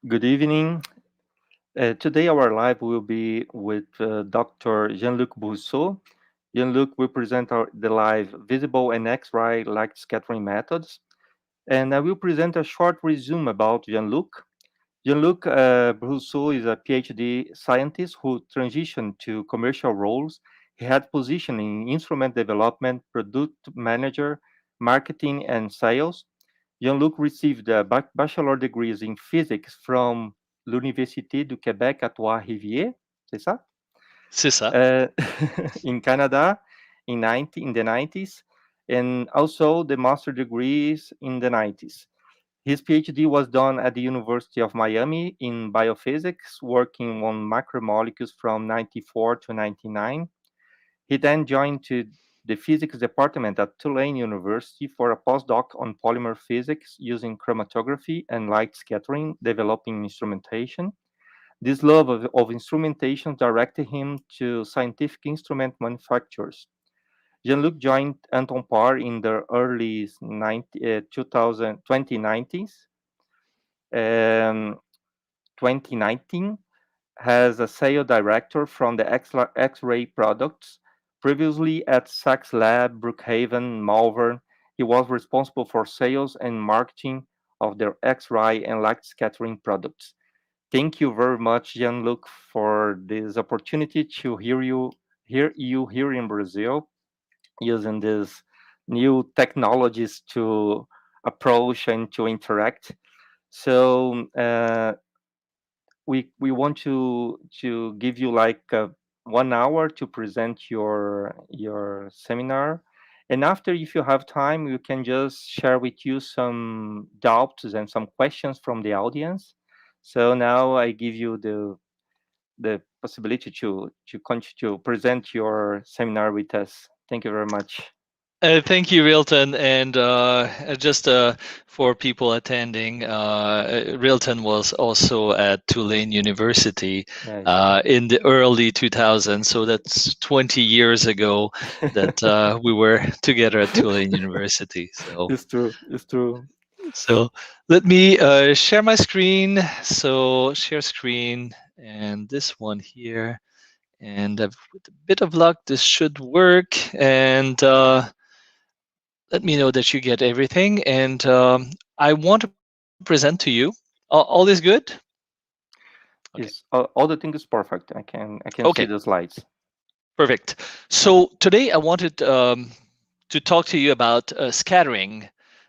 Good evening. Today our live will be with Dr. Jean-Luc Brousseau. Jean-Luc will present the live visible and X-ray light scattering methods. And I will present a short resume about Jean-Luc. Jean-Luc Brousseau is a PhD scientist who transitioned to commercial roles. He had position in instrument development, product manager, marketing, and sales. Jean-Luc received a bachelor degrees in physics from l'Université du Québec à Trois-Rivières, c'est ça? C'est ça. Uh, in Canada in the 90s, and also the master degrees in the 90s. His PhD was done at the University of Miami in biophysics, working on macromolecules from 94 to 99. He then joined to the physics department at Tulane University for a postdoc on polymer physics using chromatography and light scattering, developing instrumentation. This love of instrumentation directed him to scientific instrument manufacturers. Jean-Luc joined Anton Paar in the early 2090s. 2019 as a sales director from the X-ray products. Previously at Sachs Lab, Brookhaven, Malvern, he was responsible for sales and marketing of their X-ray and light scattering products. Thank you very much, Jean-Luc, for this opportunity to hear you here in Brazil using these new technologies to approach and to interact. So we want to give you like 1 hour to present your seminar, and after, if you have time, we can just share with you some doubts and some questions from the audience. So now I give you the possibility to present your seminar with us. Thank you very much. Thank you, Rilton. And just for people attending, Rilton was also at Tulane University Yes. in the early 2000s. So that's 20 years ago that we were together at Tulane University. It's true. It's true. So let me share my screen. So share screen and this one here. And with a bit of luck, this should work. And let me know that you get everything. And I want to present to you. All is good? Okay. Is all the thing is perfect. I can Okay. see the slides. Perfect. So today I wanted to talk to you about scattering,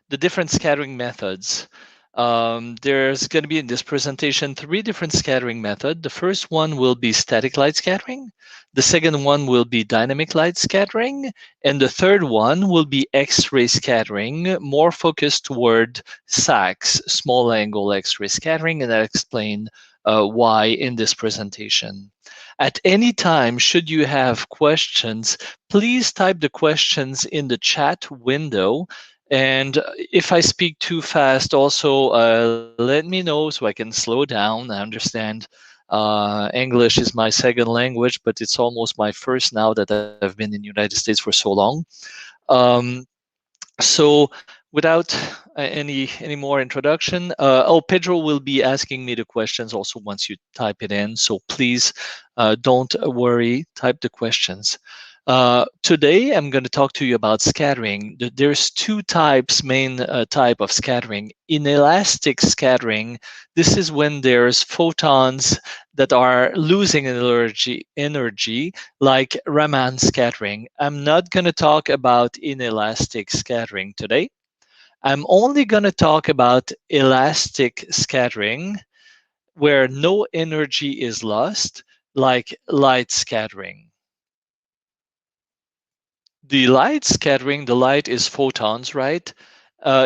the different scattering methods. There's going to be in this presentation 3 different scattering methods. The first one will be static light scattering. The second one will be dynamic light scattering. And the third one will be X-ray scattering, more focused toward SAX, small angle X-ray scattering. And I'll explain why in this presentation. At any time, should you have questions, please type the questions in the chat window. And if I speak too fast, also let me know so I can slow down. I understand English is my second language, but it's almost my first now that I've been in the United States for so long. Um, so without any more introduction, Pedro will be asking me the questions also once you type it in. So please don't worry, type the questions. Today, I'm going to talk to you about scattering. There's 2 types, main type of scattering. Inelastic scattering, this is when there's photons that are losing energy, like Raman scattering. I'm not going to talk about inelastic scattering today. I'm only going to talk about elastic scattering, where no energy is lost, like light scattering. The light scattering, the light is photons, right?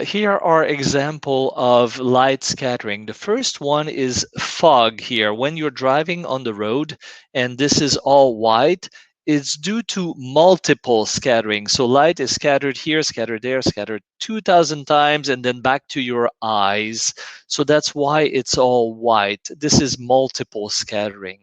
Here are example of light scattering. The first one is fog here. When you're driving on the road and this is all white, it's due to multiple scattering. So light is scattered here, scattered there, scattered 2,000 times, and then back to your eyes. So that's why it's all white. This is multiple scattering.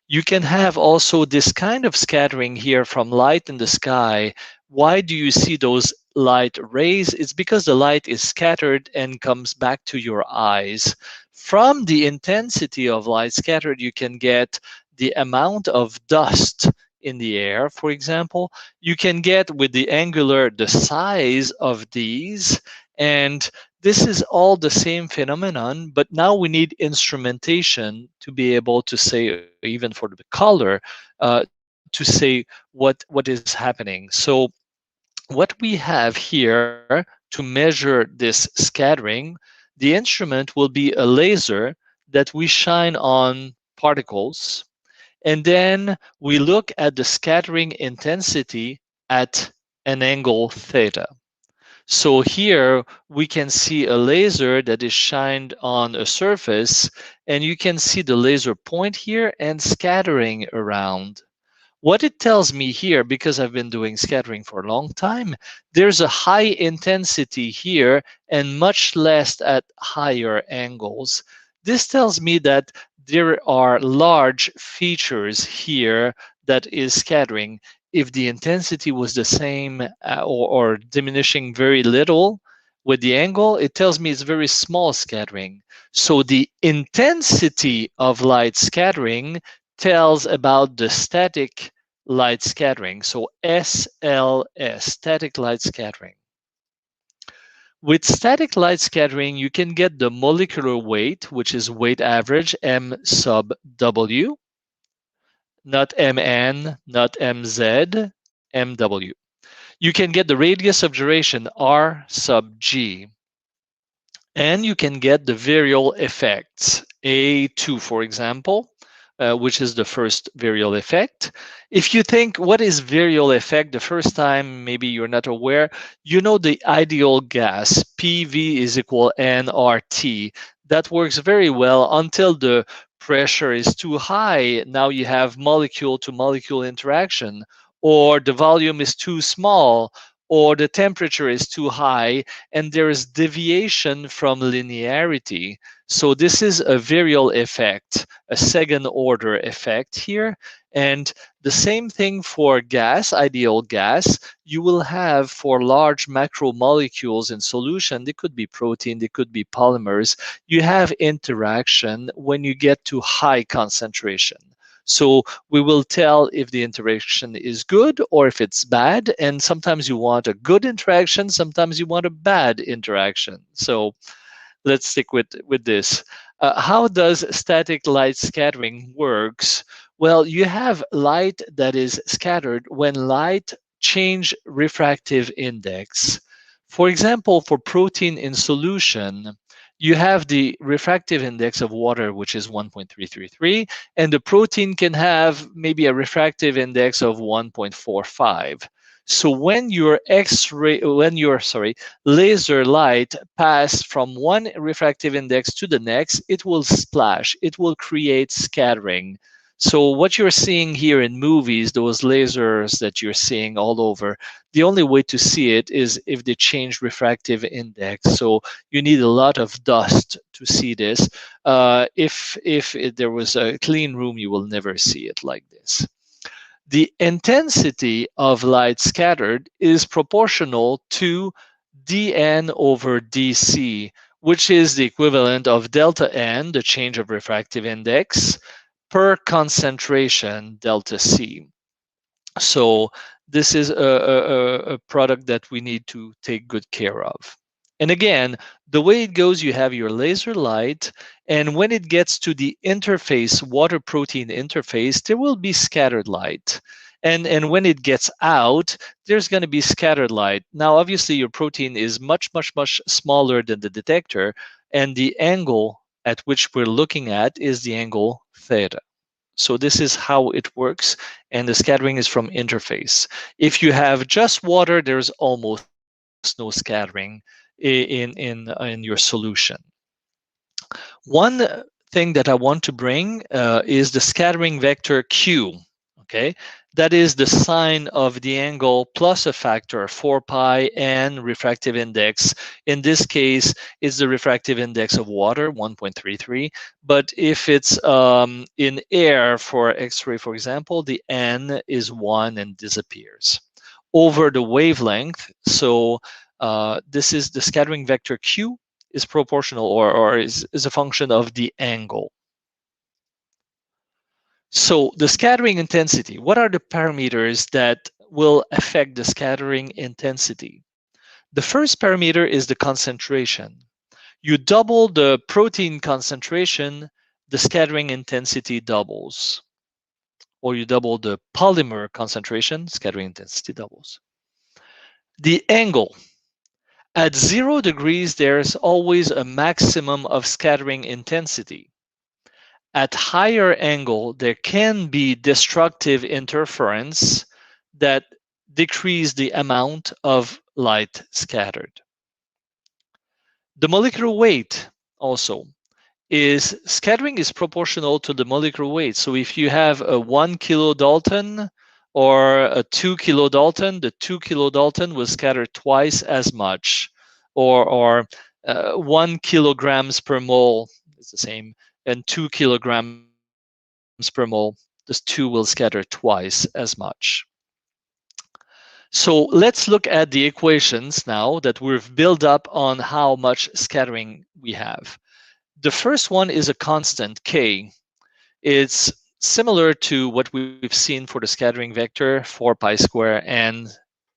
You can have also this kind of scattering here from light in the sky. Why do you see those light rays? It's because the light is scattered and comes back to your eyes. From the intensity of light scattered, you can get the amount of dust in the air, for example. You can get with the angular the size of these, and this is all the same phenomenon, but now we need instrumentation to be able to say, even for the color, to say what is happening. So what we have here to measure this scattering, the instrument will be a laser that we shine on particles, and then we look at the scattering intensity at an angle theta. So here we can see a laser that is shined on a surface, and you can see the laser point here and scattering around. What it tells me here, because I've been doing scattering for a long time, there's a high intensity here and much less at higher angles. This tells me that there are large features here that is scattering. If the intensity was the same or diminishing very little with the angle, it tells me it's very small scattering. So the intensity of light scattering tells about the static light scattering. So SLS, static light scattering. With static light scattering, you can get the molecular weight, which is weight average, M sub W, not MN, not MZ, MW. You can get the radius of gyration, R sub G. And you can get the virial effects, A2, for example, which is the first virial effect. If you think, what is virial effect? The first time, maybe you're not aware, you know the ideal gas, PV is equal nRT. That works very well until the pressure is too high. Now you have molecule-to-molecule interaction, or the volume is too small, or the temperature is too high, and there is deviation from linearity. So this is a virial effect, a second order effect here. And the same thing for gas, ideal gas, you will have for large macromolecules in solution. They could be protein, they could be polymers. You have interaction when you get to high concentration. So we will tell if the interaction is good or if it's bad. And sometimes you want a good interaction, sometimes you want a bad interaction. So let's stick with this. How does static light scattering works? Well, you have light that is scattered when light change refractive index. For example, for protein in solution, you have the refractive index of water, which is 1.333, and the protein can have maybe a refractive index of 1.45. So when your laser light pass from one refractive index to the next, it will splash, it will create scattering. So what you're seeing here in movies, those lasers that you're seeing all over, the only way to see it is if they change refractive index. So you need a lot of dust to see this. If there was a clean room, you will never see it like this. The intensity of light scattered is proportional to dN over dC, which is the equivalent of delta n, the change of refractive index, per concentration, delta C. So this is a product that we need to take good care of. And again, the way it goes, you have your laser light, and when it gets to the interface, water-protein interface, there will be scattered light. And when it gets out, there's going to be scattered light. Now, obviously, your protein is much, much, much smaller than the detector, and the angle at which we're looking at is the angle theta. So this is how it works, and the scattering is from interface. If you have just water, there's almost no scattering in your solution. One thing that I want to bring is the scattering vector Q. Okay, that is the sine of the angle plus a factor 4 pi and refractive index. In this case, it's the refractive index of water, 1.33. But if it's in air for X-ray, for example, the n is 1 and disappears over the wavelength. So this is the scattering vector Q is proportional or is a function of the angle. So the scattering intensity, what are the parameters that will affect the scattering intensity? The first parameter is the concentration. You double the protein concentration, the scattering intensity doubles. Or you double the polymer concentration, scattering intensity doubles. The angle. At 0 degrees, there's always a maximum of scattering intensity. At higher angle, there can be destructive interference that decrease the amount of light scattered. The molecular weight also is scattering is proportional to the molecular weight. So if you have a 1 kilodalton or a 2 kilodalton, the 2 kilodalton will scatter twice as much, or 1 kilograms per mole is the same, and 2 kilograms per mole, this 2 will scatter twice as much. So let's look at the equations now that we've built up on how much scattering we have. The first one is a constant, k. It's similar to what we've seen for the scattering vector, 4 pi square n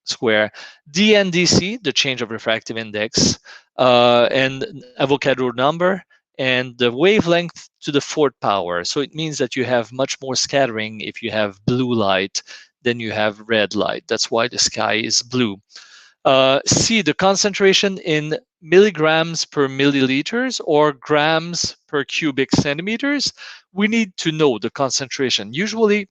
square. dndc, the change of refractive index, and Avogadro number, and the wavelength to the 4th power. So it means that you have much more scattering if you have blue light than you have red light. That's why the sky is blue. C, the concentration in milligrams per milliliters or grams per cubic centimeters. We need to know the concentration. Usually,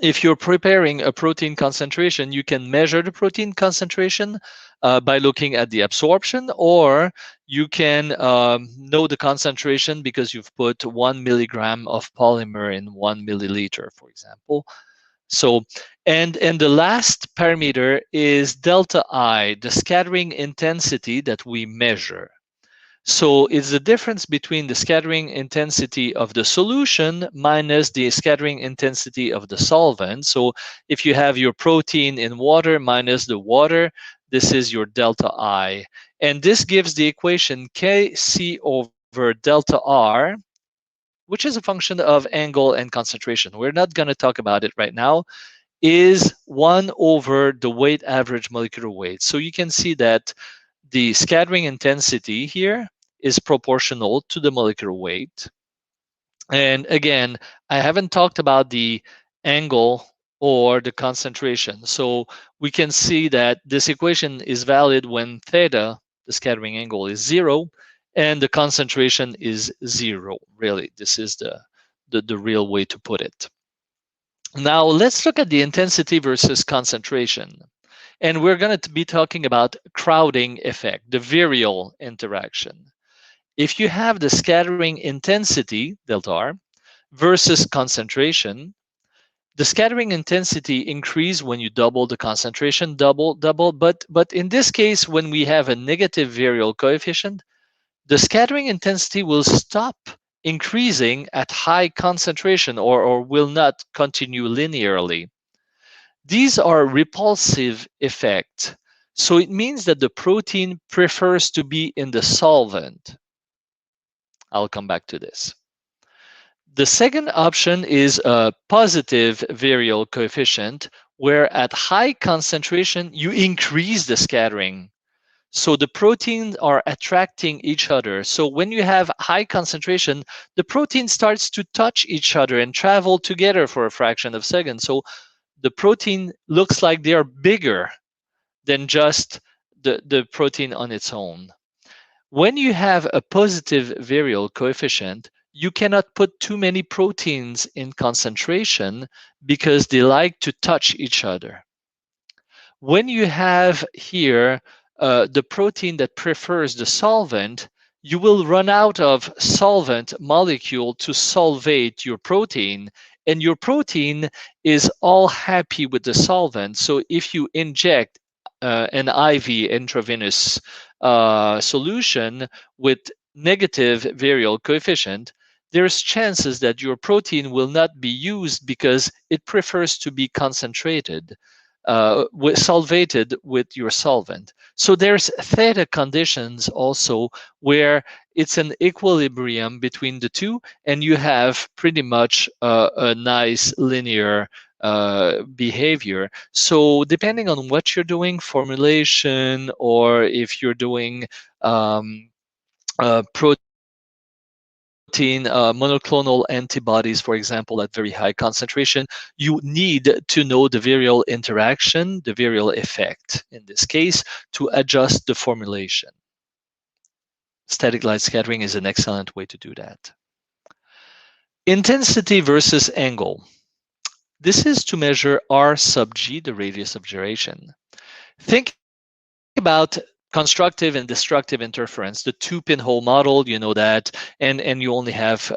if you're preparing a protein concentration, you can measure the protein concentration by looking at the absorption, or you can know the concentration because you've put 1 milligram of polymer in 1 milliliter, for example. So, and the last parameter is delta I, the scattering intensity that we measure. So it's the difference between the scattering intensity of the solution minus the scattering intensity of the solvent. So if you have your protein in water minus the water, this is your delta I. And this gives the equation Kc over delta R, which is a function of angle and concentration. We're not going to talk about it right now, is 1 over the weight average molecular weight. So you can see that the scattering intensity here is proportional to the molecular weight. And again, I haven't talked about the angle or the concentration. So we can see that this equation is valid when theta, the scattering angle, is 0, and the concentration is 0. Really, this is the real way to put it. Now let's look at the intensity versus concentration. And we're going to be talking about crowding effect, the virial interaction. If you have the scattering intensity, delta R, versus concentration, the scattering intensity increase when you double the concentration, double, but in this case, when we have a negative virial coefficient, the scattering intensity will stop increasing at high concentration or will not continue linearly. These are repulsive effects. So it means that the protein prefers to be in the solvent. I'll come back to this. The second option is a positive virial coefficient, where at high concentration, you increase the scattering. So the proteins are attracting each other. So when you have high concentration, the protein starts to touch each other and travel together for a fraction of a second. So the protein looks like they are bigger than just the protein on its own. When you have a positive virial coefficient, you cannot put too many proteins in concentration because they like to touch each other. When you have here the protein that prefers the solvent, you will run out of solvent molecule to solvate your protein, and your protein is all happy with the solvent. So if you inject an IV intravenous solution with negative virial coefficient, there's chances that your protein will not be used because it prefers to be concentrated. solvated with your solvent. So there's theta conditions also where it's an equilibrium between the two, and you have pretty much a nice linear behavior. So depending on what you're doing, formulation, or if you're doing protein monoclonal antibodies, for example, at very high concentration, you need to know the virial interaction, the virial effect, in this case, to adjust the formulation. Static light scattering is an excellent way to do that. Intensity versus angle. This is to measure R sub g, the radius of gyration. Think about constructive and destructive interference, the two pinhole model, you know that, and you only have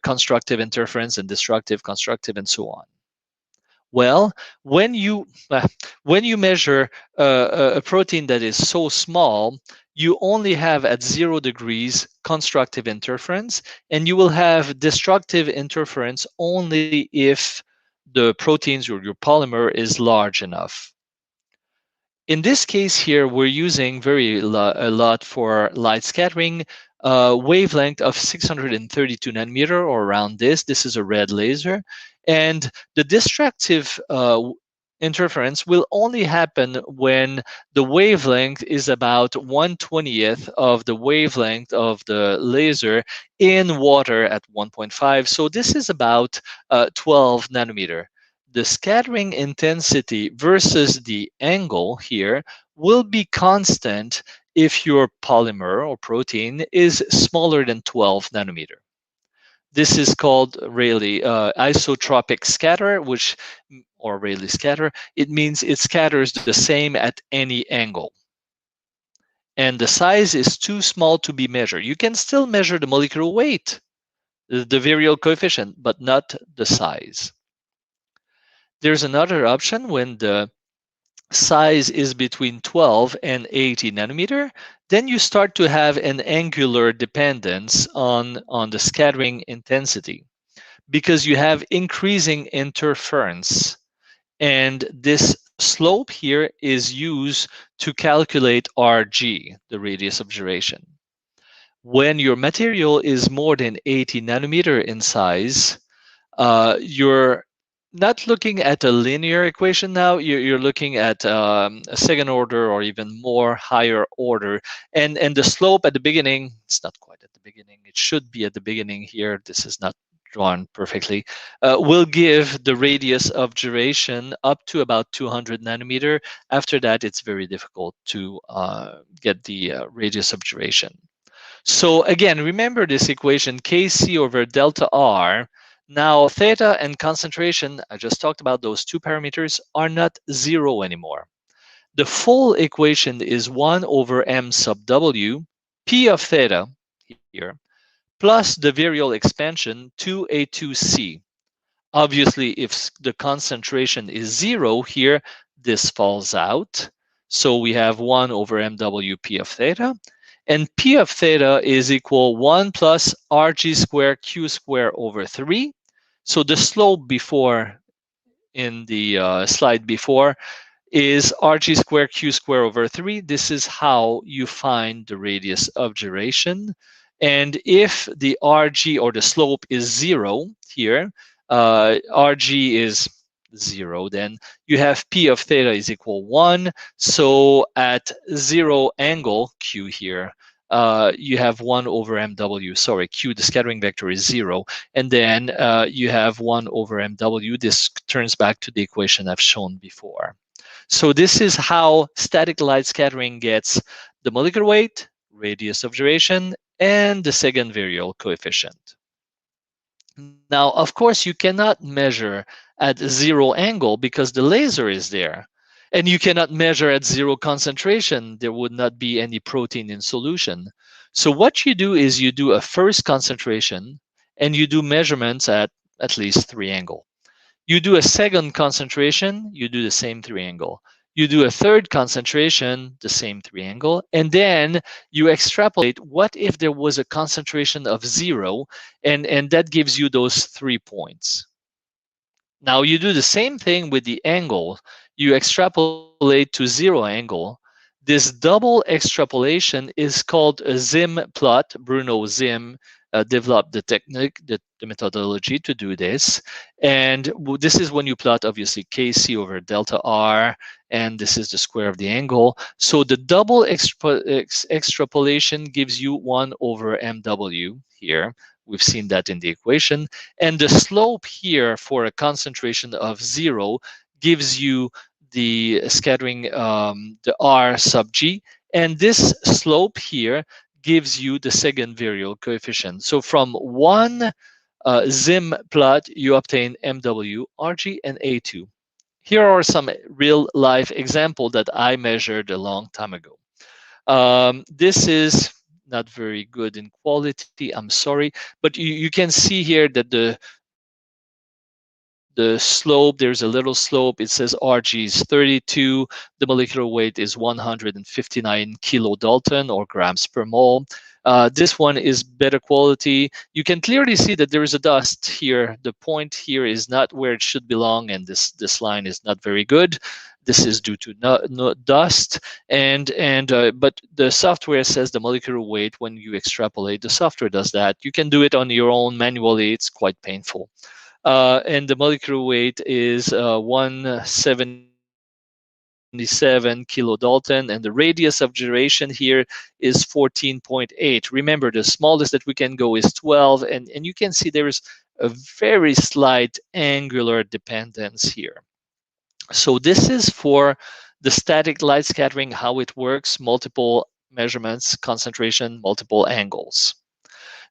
constructive interference and destructive, constructive, and so on. Well, when you measure a protein that is so small, you only have at 0 degrees constructive interference, and you will have destructive interference only if the proteins or your polymer is large enough. In this case here, we're using a lot for light scattering, wavelength of 632 nanometer or around this. This is a red laser. And the destructive interference will only happen when the wavelength is about 1/20th of the wavelength of the laser in water at 1.5. So this is about 12 nanometer. The scattering intensity versus the angle here will be constant if your polymer or protein is smaller than 12 nanometer. This is called Rayleigh isotropic scatter, or Rayleigh scatter. It means it scatters the same at any angle. And the size is too small to be measured. You can still measure the molecular weight, the virial coefficient, but not the size. There's another option when the size is between 12 and 80 nanometer, then you start to have an angular dependence on the scattering intensity because you have increasing interference. And this slope here is used to calculate Rg, the radius of gyration. When your material is more than 80 nanometer in size, you're not looking at a linear equation now, you're looking at a second order or even more higher order. And the slope at the beginning, it's not quite at the beginning, it should be at the beginning here, this is not drawn perfectly, will give the radius of gyration up to about 200 nanometer. After that, it's very difficult to get the radius of gyration. So again, remember this equation, Kc over delta R. Now, theta and concentration, I just talked about those two parameters, are not 0 anymore. The full equation is 1 over m sub w, p of theta here, plus the virial expansion 2a2c. Obviously, if the concentration is 0 here, this falls out. So we have 1 over mw p of theta. And p of theta is equal 1 plus rg squared q squared over 3. So the slope before, in the slide before, is rg squared q squared over 3. This is how you find the radius of gyration. And if the rg or the slope is 0 here, rg is 0, then you have p of theta is equal 1. So at 0 angle, q here, you have 1 over mw, sorry, q, the scattering vector is 0. And then you have 1 over mw. This turns back to the equation I've shown before. So this is how static light scattering gets the molecular weight, radius of gyration, and the second virial coefficient. Now, of course, you cannot measure at 0 angle because the laser is there. And you cannot measure at 0 concentration. There would not be any protein in solution. So what you do is you do a first concentration and you do measurements at least 3 angle. You do a second concentration, you do the same 3 angle. You do a third concentration, the same 3 angle. And then you extrapolate what if there was a concentration of 0, and that gives you those 3 points. Now you do the same thing with the angle. You extrapolate to 0 angle. This double extrapolation is called a Zim plot. Bruno Zim developed the technique, the methodology to do this. And this is when you plot, obviously, Kc over delta R, and this is the square of the angle. So the double extrapolation gives you 1 over mw here. We've seen that in the equation. And the slope here for a concentration of 0 gives you the scattering, the R sub g. And this slope here gives you the second virial coefficient. So from one Zim plot, you obtain MW, RG, and A2. Here are some real-life examples that I measured a long time ago. This is not very good in quality, I'm sorry, but you can see here that the slope, there's a little slope. It says Rg is 32. The molecular weight is 159 kilodalton or grams per mole. This one is better quality. You can clearly see that there is a dust here. The point here is not where it should belong, and this line is not very good. This is due to dust, but the software says the molecular weight when you extrapolate. The software does that. You can do it on your own manually. It's quite painful. And the molecular weight is 177 kilodalton, and the radius of gyration here is 14.8. Remember, the smallest that we can go is 12, and you can see there is a very slight angular dependence here. So this is for the static light scattering, how it works, multiple measurements, concentration, multiple angles.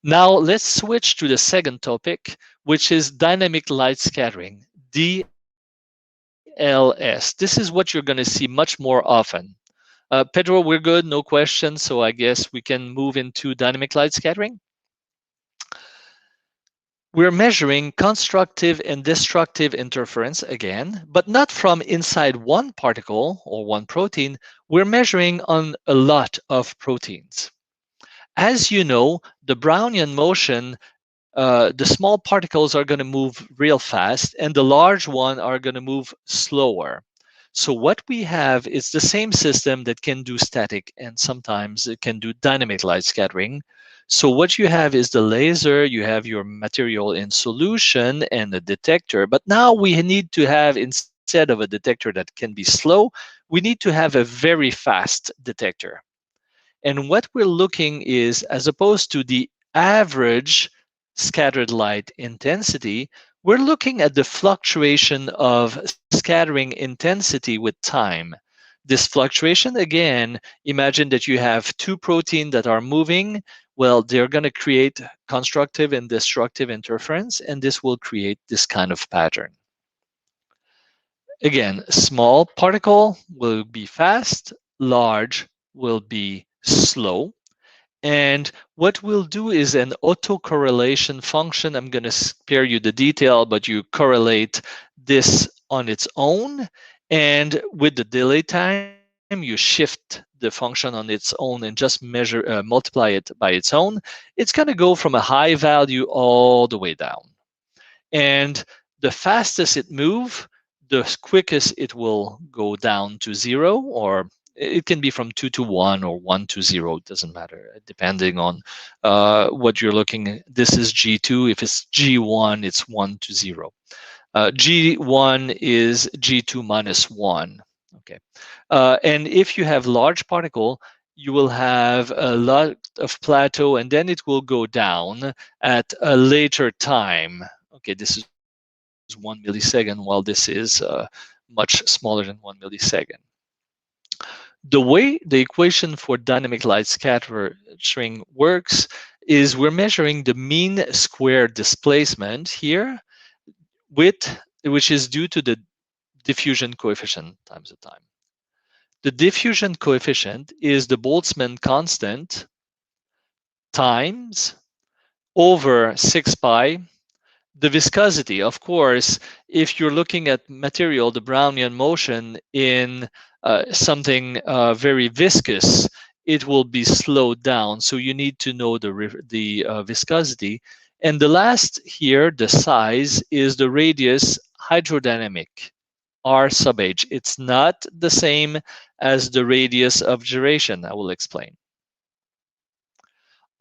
Now let's switch to the second topic, which is dynamic light scattering, DLS. This is what you're going to see much more often. Pedro, we're good, no questions, so I guess we can move into dynamic light scattering. We're measuring constructive and destructive interference again, but not from inside one particle or one protein. We're measuring on a lot of proteins. As you know, the Brownian motion, the small particles are going to move real fast, and the large one are going to move slower. So what we have is the same system that can do static, and sometimes it can do dynamic light scattering. So what you have is the laser, you have your material in solution and a detector, but now we need to have, instead of a detector that can be slow, we need to have a very fast detector. And what we're looking is, as opposed to the average scattered light intensity, we're looking at the fluctuation of scattering intensity with time. This fluctuation, again, imagine that you have two proteins that are moving. Well, they're going to create constructive and destructive interference, and this will create this kind of pattern. Again, small particle will be fast, large will be slow. And what we'll do is an autocorrelation function. I'm going to spare you the detail, but you correlate this on its own. And with the delay time, you shift the function on its own and just measure, multiply it by its own. It's going to go from a high value all the way down. And the fastest it moves, the quickest it will go down to 0, or it can be from 2 to 1 or 1 to 0. It doesn't matter, depending on what you're looking at. This is G2. If it's G1, it's 1 to 0. G1 is G2 minus 1. Okay. And if you have large particle, you will have a lot of plateau, and then it will go down at a later time. Okay, this is 1 millisecond, while this is much smaller than 1 millisecond. The way the equation for dynamic light scattering works is we're measuring the mean square displacement here, which is due to the diffusion coefficient times the time. The diffusion coefficient is the Boltzmann constant times over 6 pi. The viscosity, of course, if you're looking at material, the Brownian motion in something very viscous, it will be slowed down. So you need to know the viscosity. And the last here, the size, is the radius hydrodynamic, r sub h. It's not the same as the radius of gyration. I will explain.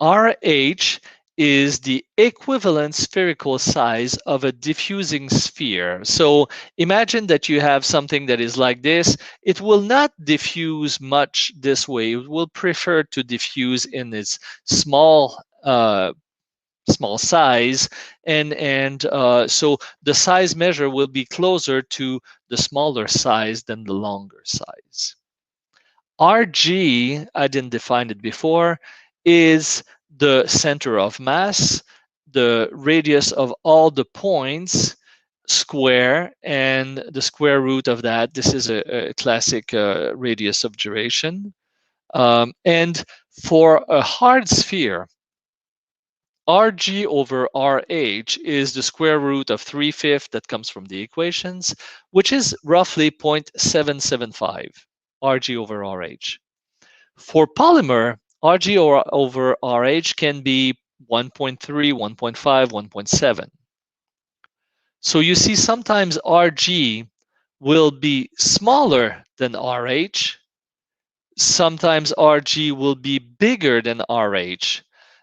RH is the equivalent spherical size of a diffusing sphere. So imagine that you have something that is like this. It will not diffuse much this way. It will prefer to diffuse in its small size, and so the size measure will be closer to the smaller size than the longer size. RG, I didn't define it before, is the center of mass, the radius of all the points square, and the square root of that. This is a classic radius of gyration. And for a hard sphere, RG over RH is the square root of 3/5 that comes from the equations, which is roughly 0.775 RG over RH. For polymer, RG over RH can be 1.3, 1.5, 1.7. So you see sometimes RG will be smaller than RH. Sometimes RG will be bigger than RH.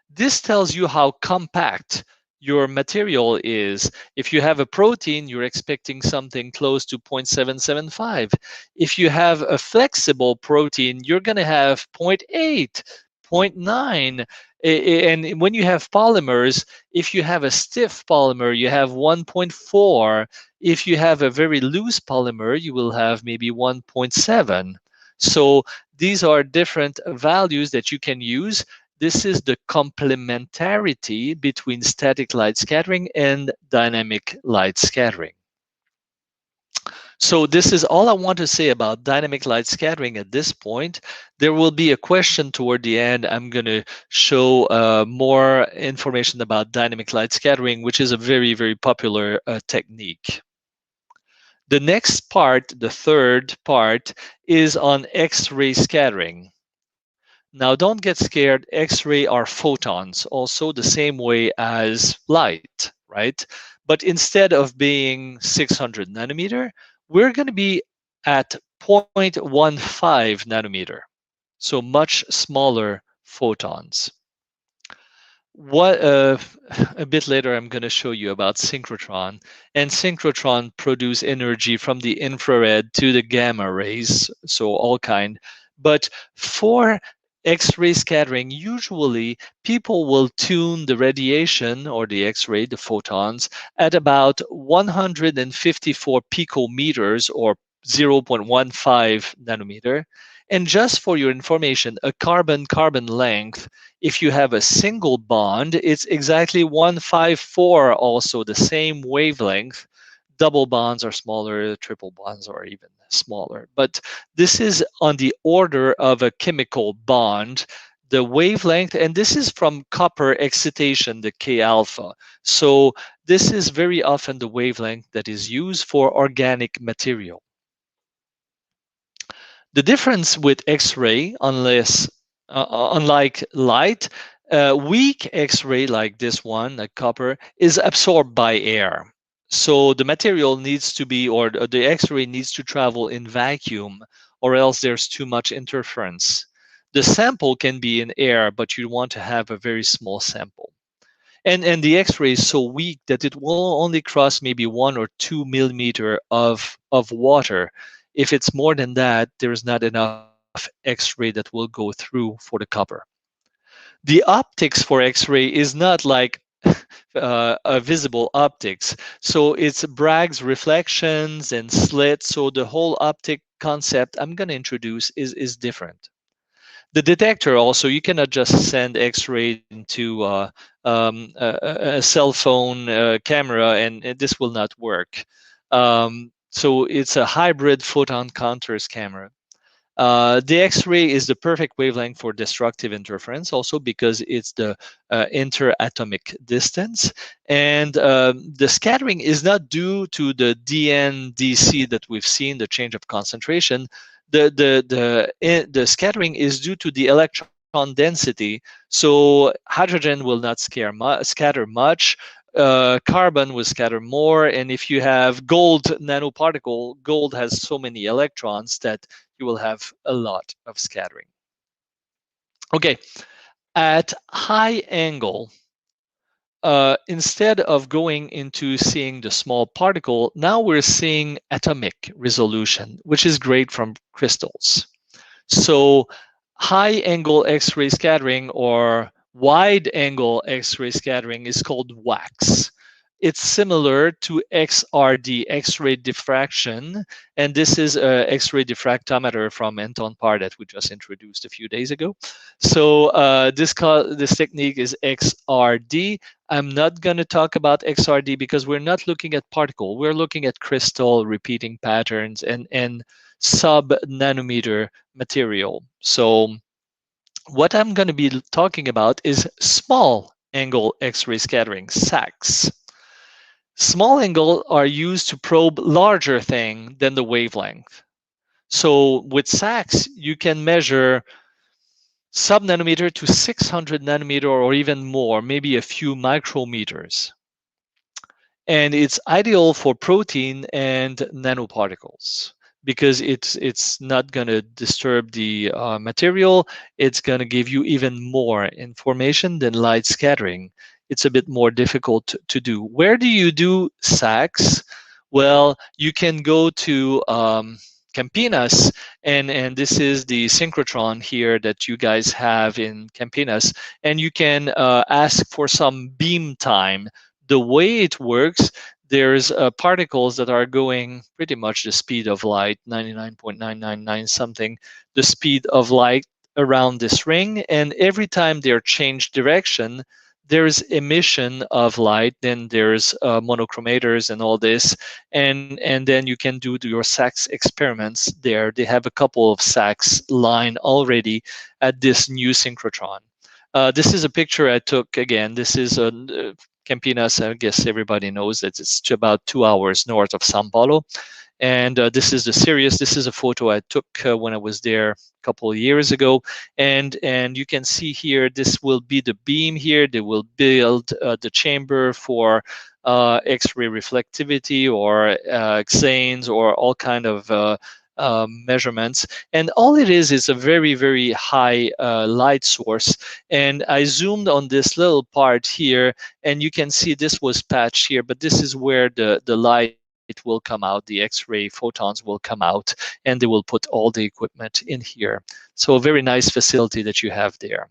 This tells you how compact your material is. If you have a protein, you're expecting something close to 0.775. If you have a flexible protein, you're going to have 0.8, 0.9. And when you have polymers, if you have a stiff polymer, you have 1.4. If you have a very loose polymer, you will have maybe 1.7. So these are different values that you can use. This is the complementarity between static light scattering and dynamic light scattering. So this is all I want to say about dynamic light scattering at this point. There will be a question toward the end. I'm going to show more information about dynamic light scattering, which is a very, very popular technique. The next part, the third part, is on X-ray scattering. Now, don't get scared. X-ray are photons, also the same way as light, right? But instead of being 600 nanometer, we're going to be at 0.15 nanometer, so much smaller photons. A bit later, I'm going to show you about synchrotron. And synchrotron produce energy from the infrared to the gamma rays, so all kind. But for X-ray scattering, usually people will tune the radiation or the X-ray, the photons, at about 154 picometers or 0.15 nanometer. And just for your information, a carbon-carbon length, if you have a single bond, it's exactly 154, also the same wavelength. Double bonds are smaller, triple bonds are even smaller. But this is on the order of a chemical bond, the wavelength, and this is from copper excitation, the K alpha. So this is very often the wavelength that is used for organic material. The difference with X-ray, unlike light, weak X-ray like this one, like copper, is absorbed by air. So the material needs to be, or the X-ray needs to travel in vacuum, or else there's too much interference. The sample can be in air, but you want to have a very small sample. And the X-ray is so weak that it will only cross maybe 1 or 2 millimeter of water. If it's more than that, there is not enough X-ray that will go through for the copper. The optics for X-ray is not like visible optics. So it's Bragg's reflections and slits. So the whole optic concept I'm going to introduce is different. The detector also, you cannot just send X-ray into a cell phone camera and this will not work. So it's a hybrid photon counters camera. The X-ray is the perfect wavelength for destructive interference, also because it's the interatomic distance. And the scattering is not due to the DN-DC that we've seen, the change of concentration. The scattering is due to the electron density. So hydrogen will not scatter much. carbon will scatter more, and if you have gold nanoparticle, gold has so many electrons that you will have a lot of scattering. Okay, at high angle, instead of going into seeing the small particle, now we're seeing atomic resolution, which is great from crystals. So high angle X-ray scattering or wide angle X-ray scattering is called wax. It's similar to XRD, X-ray diffraction, and this is an X-ray diffractometer from Anton Paar that we just introduced a few days ago. So this technique is XRD. I'm not going to talk about XRD because we're not looking at particle. We're looking at crystal repeating patterns and sub-nanometer material. So what I'm going to be talking about is small angle X-ray scattering, SAX. Small angle are used to probe larger thing than the wavelength. So with SAX, you can measure sub-nanometer to 600 nanometer or even more, maybe a few micrometers. And it's ideal for protein and nanoparticles because it's not going to disturb the material. It's going to give you even more information than light scattering. It's a bit more difficult to do. Where do you do SAX? Well, you can go to Campinas, and this is the synchrotron here that you guys have in Campinas, and you can ask for some beam time. The way it works, there's particles that are going pretty much the speed of light, 99.999 something, the speed of light around this ring, and every time they're changed direction, there's emission of light, then there's monochromators and all this, and then you can do your SAX experiments there. They have a couple of SAX line already at this new synchrotron. This is a picture I took again. This is a Campinas. I guess everybody knows that it's about 2 hours north of São Paulo. And this is the Sirius. This is a photo I took when I was there a couple of years ago. And you can see here, this will be the beam here. They will build the chamber for X-ray reflectivity or xanes or all kind of measurements. And all it is a very, very high light source. And I zoomed on this little part here, and you can see this was patched here, but this is where the light will come out, the X-ray photons will come out, and they will put all the equipment in here. So a very nice facility that you have there.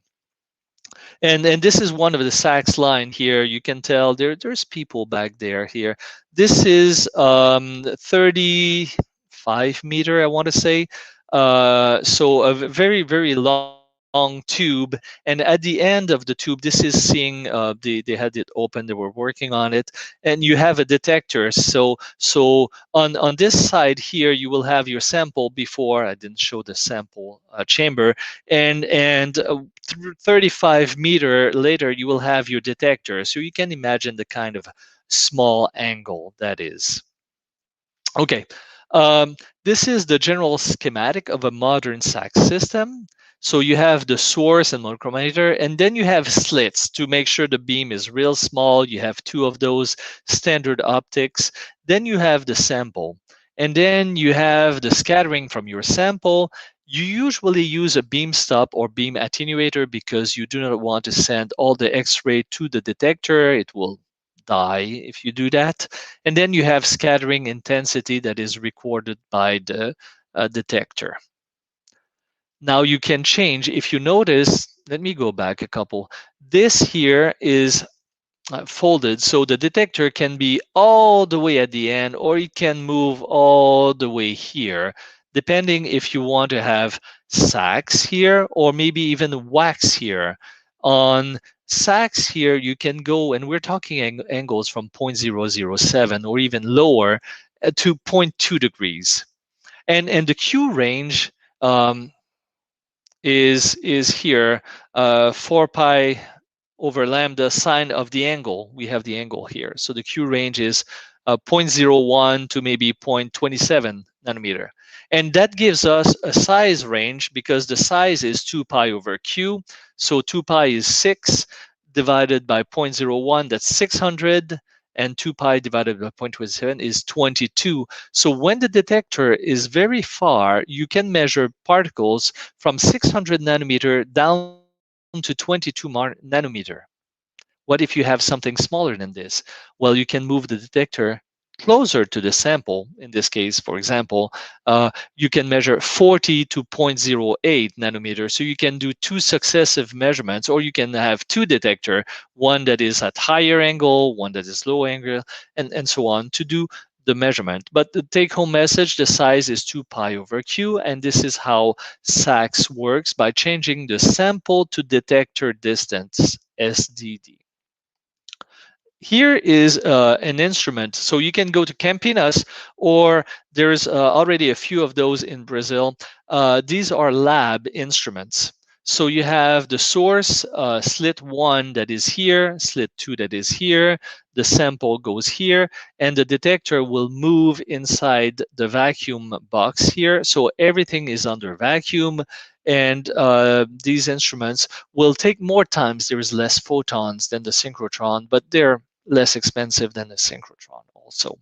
And this is one of the SAX line here. You can tell there's people back there here. This is 35 meter, I want to say. So a very, very long tube, and at the end of the tube, this is seeing they had it open, they were working on it, and you have a detector. So on this side here, you will have your sample. Before I didn't show the sample chamber, and 35 meter later, you will have your detector. So you can imagine the kind of small angle that is. Okay, this is the general schematic of a modern SAX system. So you have the source and monochromator, and then you have slits to make sure the beam is real small. You have 2 of those, standard optics. Then you have the sample, and then you have the scattering from your sample. You usually use a beam stop or beam attenuator because you do not want to send all the X-ray to the detector. It will die if you do that. And then you have scattering intensity that is recorded by the detector. Now you can change. If you notice, let me go back a couple. This here is folded, so the detector can be all the way at the end, or it can move all the way here, depending if you want to have SAX here or maybe even wax here. On SAX here, you can go, and we're talking angles from 0.007 or even lower to 0.2 degrees. And the Q range is here, 4 pi over lambda sine of the angle. We have the angle here. So the Q range is 0.01 to maybe 0.27 nanometer. And that gives us a size range because the size is 2 pi over Q. So 2 pi is 6. divided by 0.01, that's 600, and 2 pi divided by 0.27 is 22. So when the detector is very far, you can measure particles from 600 nanometer down to 22 nanometer. What if you have something smaller than this? Well, you can move the detector closer to the sample. In this case, for example, you can measure 40 to 0.08 nanometers. So you can do 2 successive measurements, or you can have 2 detector, one that is at higher angle, one that is low angle, and so on to do the measurement. But the take-home message, the size is 2 pi over q, and this is how SACS works by changing the sample to detector distance, SDD. Here is an instrument. So you can go to Campinas, or there's already a few of those in Brazil. These are lab instruments. So you have the source, slit 1 that is here, slit 2 that is here, the sample goes here, and the detector will move inside the vacuum box here. So everything is under vacuum, and these instruments will take more times. There is less photons than the synchrotron, but they're less expensive than the synchrotron also.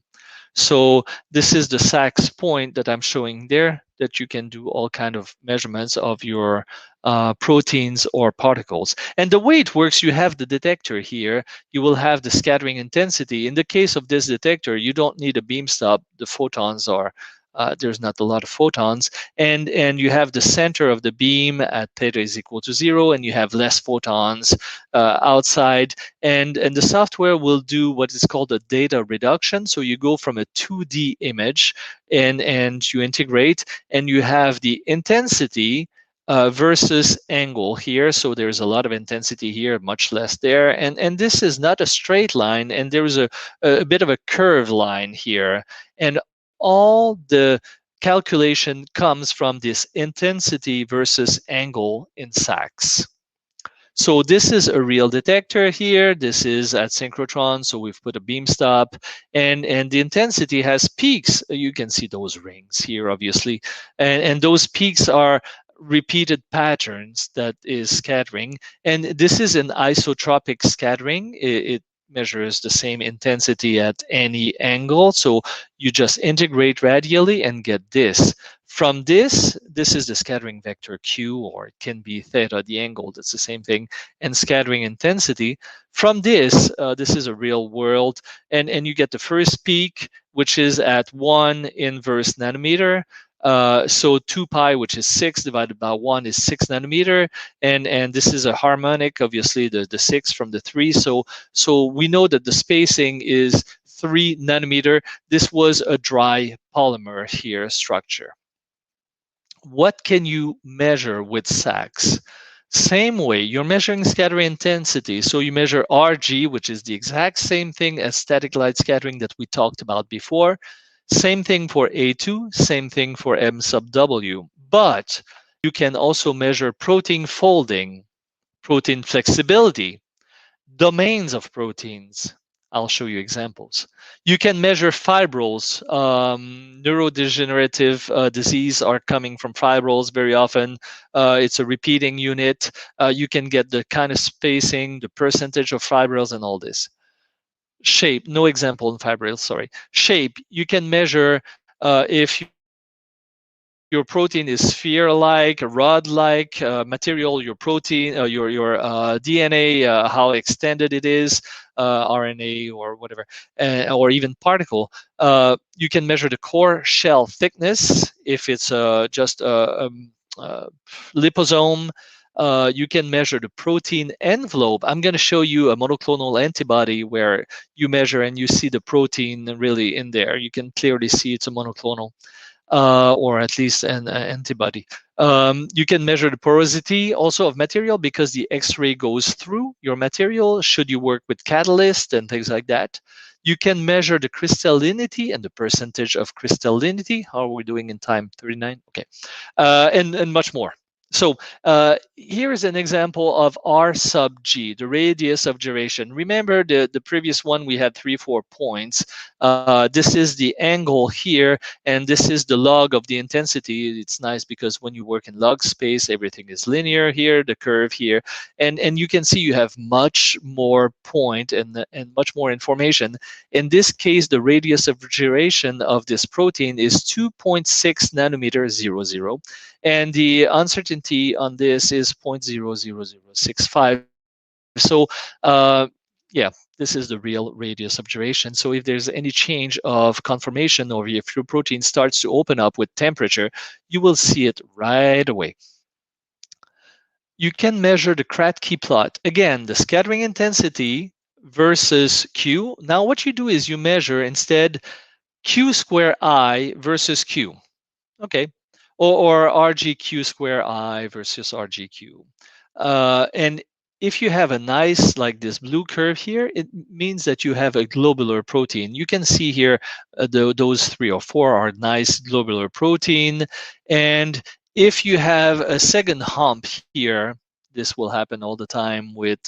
So this is the SACS point that I'm showing there, that you can do all kind of measurements of your proteins or particles. And the way it works, you have the detector here, you will have the scattering intensity. In the case of this detector, you don't need a beam stop. The photons are there's not a lot of photons, and you have the center of the beam at theta is equal to 0, and you have less photons outside, and the software will do what is called a data reduction. So you go from a 2D image and you integrate, and you have the intensity versus angle here. So there's a lot of intensity here, much less there, and this is not a straight line, and there's a bit of a curved line here, and all the calculation comes from this intensity versus angle in SACS. So this is a real detector here. This is at synchrotron, so we've put a beam stop, and the intensity has peaks. You can see those rings here, obviously, and those peaks are repeated patterns that is scattering. And this is an isotropic scattering. It measures the same intensity at any angle. So you just integrate radially and get this. From this is the scattering vector Q, or it can be theta, the angle, that's the same thing, and scattering intensity. From this is a real world, and you get the first peak, which is at 1 inverse nanometer. So 2 pi, which is 6 divided by 1 is 6 nanometer, and this is a harmonic, obviously the 6 from the 3. So we know that the spacing is 3 nanometer. This was a dry polymer here structure. What can you measure with SACS? Same way, you're measuring scattering intensity. So you measure RG, which is the exact same thing as static light scattering that we talked about before. Same thing for A2, same thing for M sub W. But you can also measure protein folding, protein flexibility, domains of proteins. I'll show you examples. You can measure fibrils. Neurodegenerative disease are coming from fibrils very often. It's a repeating unit. You can get the kind of spacing, the percentage of fibrils, and all this. Shape, no example in fibrils, sorry. Shape, you can measure if your protein is sphere-like, rod-like material, your protein, your DNA, how extended it is, RNA or whatever, or even particle. You can measure the core shell thickness if it's just a liposome. You can measure the protein envelope. I'm going to show you a monoclonal antibody where you measure and you see the protein really in there. You can clearly see it's a monoclonal. Or at least an antibody. You can measure the porosity also of material because the X-ray goes through your material should you work with catalyst and things like that. You can measure the crystallinity and the percentage of crystallinity. How are we doing in time? 39? Okay. And much more. So here is an example of R sub G, the radius of gyration. Remember the previous one, we had 3, 4 points. This is the angle here, and this is the log of the intensity. It's nice because when you work in log space, everything is linear here, the curve here. And you can see you have much more point and much more information. In this case, the radius of gyration of this protein is 2.6 nanometer 00. And the uncertainty on this is 0.00065. So yeah, this is the real radius of gyration. So if there's any change of conformation, or if your protein starts to open up with temperature, you will see it right away. You can measure the Kratty plot. Again, the scattering intensity versus Q. Now what you do is you measure instead Q square I versus Q. Okay. Or RGQ square I versus RGQ. And if you have a nice, like this blue curve here, it means that you have a globular protein. You can see here those 3 or 4 are nice globular protein. And if you have a second hump here, this will happen all the time with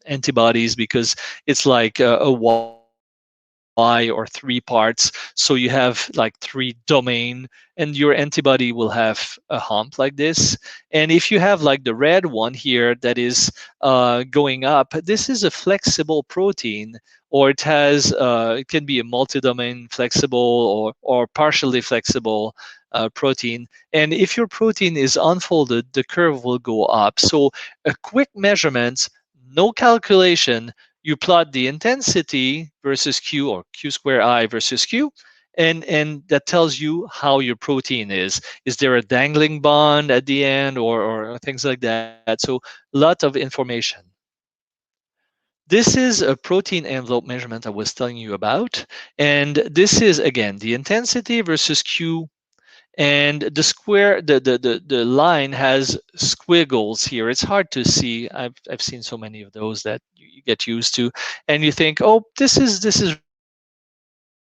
antibodies, because it's like a Y or 3 parts. So you have like 3 domain, and your antibody will have a hump like this. And if you have like the red one here that is going up, this is a flexible protein, or it has it can be a multi-domain flexible or partially flexible protein. And if your protein is unfolded, the curve will go up. So a quick measurement, no calculation, you plot the intensity versus Q, or Q square I versus Q, and that tells you how your protein is. Is there a dangling bond at the end, or things like that? So a lot of information. This is a protein envelope measurement I was telling you about. And this is, again, the intensity versus Q. And the square, the line has squiggles here. It's hard to see. I've seen so many of those that you get used to, and you think, oh, this is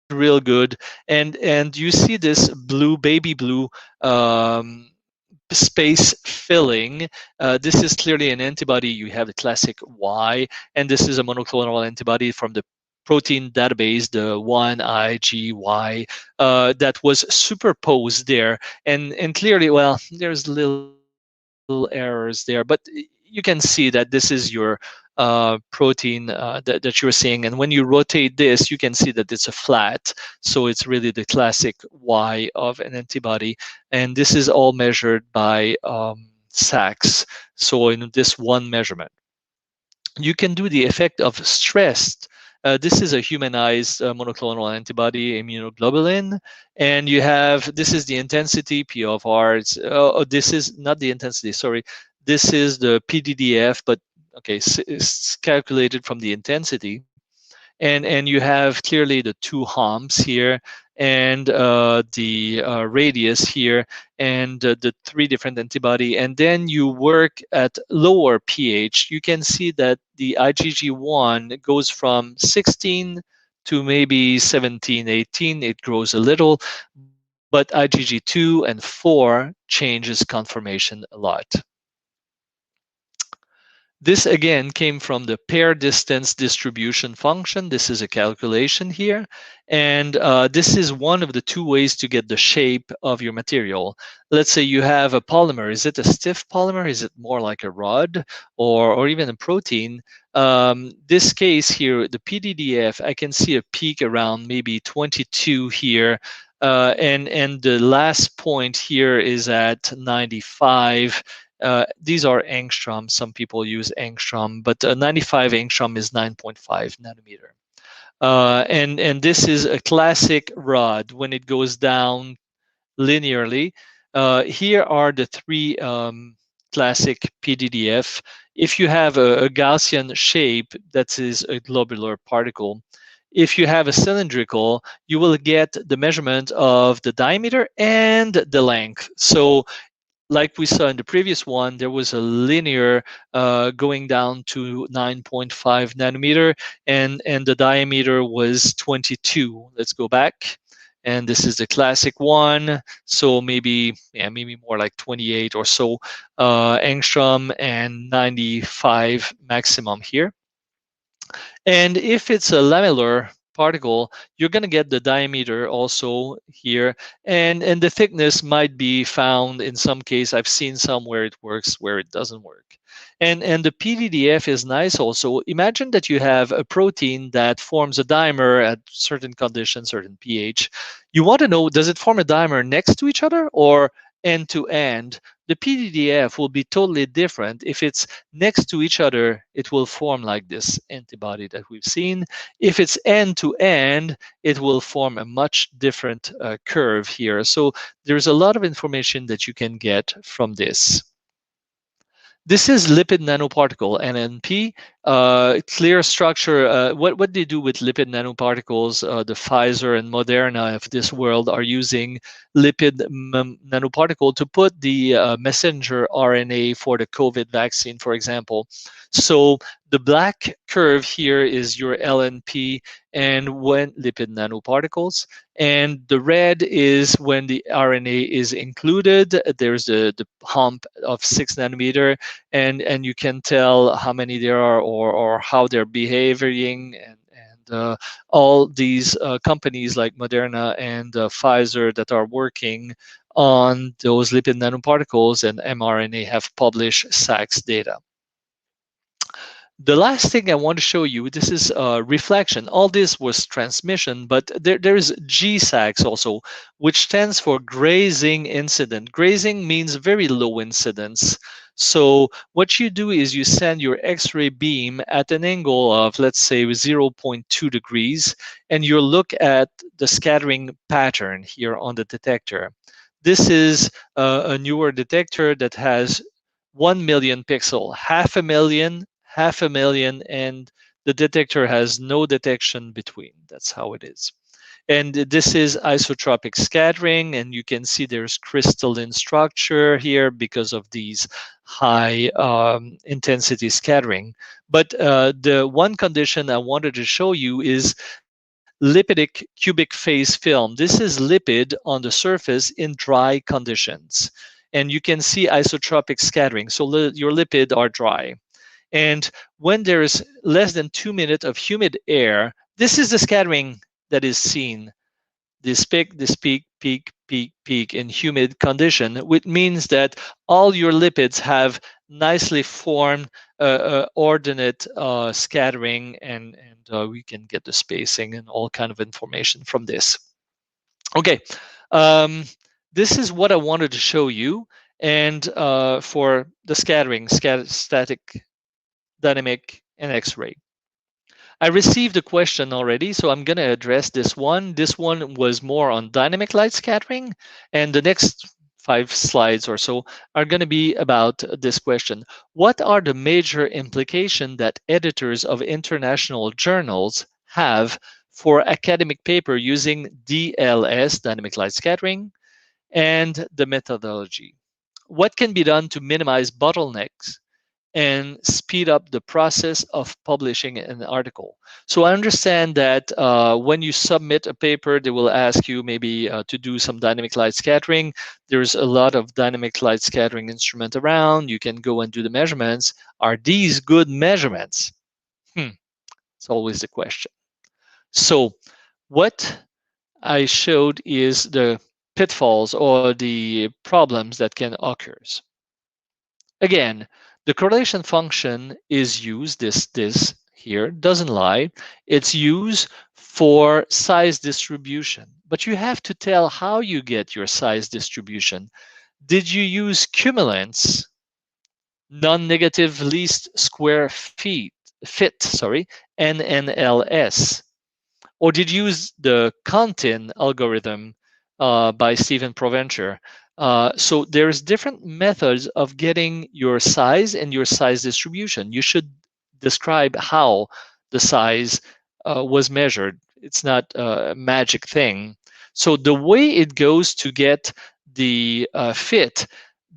real good. And you see this blue, baby blue space filling. This is clearly an antibody. You have the classic Y, and this is a monoclonal antibody from the protein database, the 1IgY, that was superposed there. And clearly, well, there's little errors there, but you can see that this is your protein that you're seeing. And when you rotate this, you can see that it's a flat. So it's really the classic Y of an antibody. And this is all measured by SACS. So in this one measurement, you can do the effect of stress. This is a humanized monoclonal antibody, immunoglobulin, and you have, this is the intensity, P of R. This is not the intensity, sorry. This is the PDDF, but okay, it's calculated from the intensity. And you have clearly the 2 humps here, and the radius here, and the 3 different antibody. And then you work at lower pH. You can see that the IgG1 goes from 16 to maybe 17, 18. It grows a little, but IgG2 and 4 changes conformation a lot. This again came from the pair distance distribution function. This is a calculation here. And this is one of the 2 ways to get the shape of your material. Let's say you have a polymer. Is it a stiff polymer? Is it more like a rod, or even a protein? This case here, the PDDF, I can see a peak around maybe 22 here. And the last point here is at 95. These are angstrom. Some people use angstrom, but 95 angstrom is 9.5 nanometer. And this is a classic rod when it goes down linearly. Here are the 3 classic PDDF. If you have a Gaussian shape, that is a globular particle. If you have a cylindrical, you will get the measurement of the diameter and the length. So like we saw in the previous one, there was a linear going down to 9.5 nanometer, and the diameter was 22. Let's go back. and this is the classic one. So maybe more like 28 or so angstrom and 95 maximum here. And if it's a lamellar particle, you're going to get the diameter also here, and the thickness might be found in some case. I've seen some where it works, where it doesn't work. And the PDDF is nice also. Imagine that you have a protein that forms a dimer at certain conditions, certain pH. You want to know, does it form a dimer next to each other or end to end? The PDDF will be totally different. If it's next to each other, it will form like this antibody that we've seen. If it's end to end, it will form a much different curve here. So there's a lot of information that you can get from this. This is lipid nanoparticle, NNP, clear structure. What they do with lipid nanoparticles, the Pfizer and Moderna of this world are using lipid nanoparticle to put the messenger RNA for the COVID vaccine, for example. So the black curve here is your LNP and when lipid nanoparticles, and the red is when the RNA is included. There's the hump of 6 nanometer, and you can tell how many there are or how they're behaving, and all these companies like Moderna and Pfizer that are working on those lipid nanoparticles and mRNA have published SACS data. The last thing I want to show you, this is reflection. All this was transmission, but there is GSACS also, which stands for grazing incident. Grazing means very low incidence. So what you do is you send your X-ray beam at an angle of, let's say, 0.2 degrees, and you look at the scattering pattern here on the detector. This is a newer detector that has 1 million pixel, 500,000, and the detector has no detection between. That's how it is. And this is isotropic scattering, and you can see there's crystalline structure here because of these high intensity scattering. But the one condition I wanted to show you is lipidic cubic phase film. This is lipid on the surface in dry conditions. And you can see isotropic scattering. So your lipids are dry. And when there's less than 2 minutes of humid air, this is the scattering that is seen. This peak, peak in humid condition, which means that all your lipids have nicely formed ordinate scattering, and we can get the spacing and all kind of information from this. Okay, this is what I wanted to show you. And for the scattering, static, dynamic, and X-ray. I received a question already, so I'm going to address this one. This one was more on dynamic light scattering, and the next 5 slides or so are going to be about this question. What are the major implications that editors of international journals have for academic paper using DLS, dynamic light scattering, and the methodology? What can be done to minimize bottlenecks and speed up the process of publishing an article? So I understand that when you submit a paper, they will ask you maybe to do some dynamic light scattering. There's a lot of dynamic light scattering instrument around. You can go and do the measurements. Are these good measurements? It's always the question. So what I showed is the pitfalls or the problems that can occur. Again, the correlation function is used, this here, doesn't lie. It's used for size distribution, but you have to tell how you get your size distribution. Did you use cumulants, non-negative least square fit, NNLS? Or did you use the Contin algorithm by Stephen Provencher? So there's different methods of getting your size and your size distribution. You should describe how the size was measured. It's not a magic thing. So the way it goes to get the fit,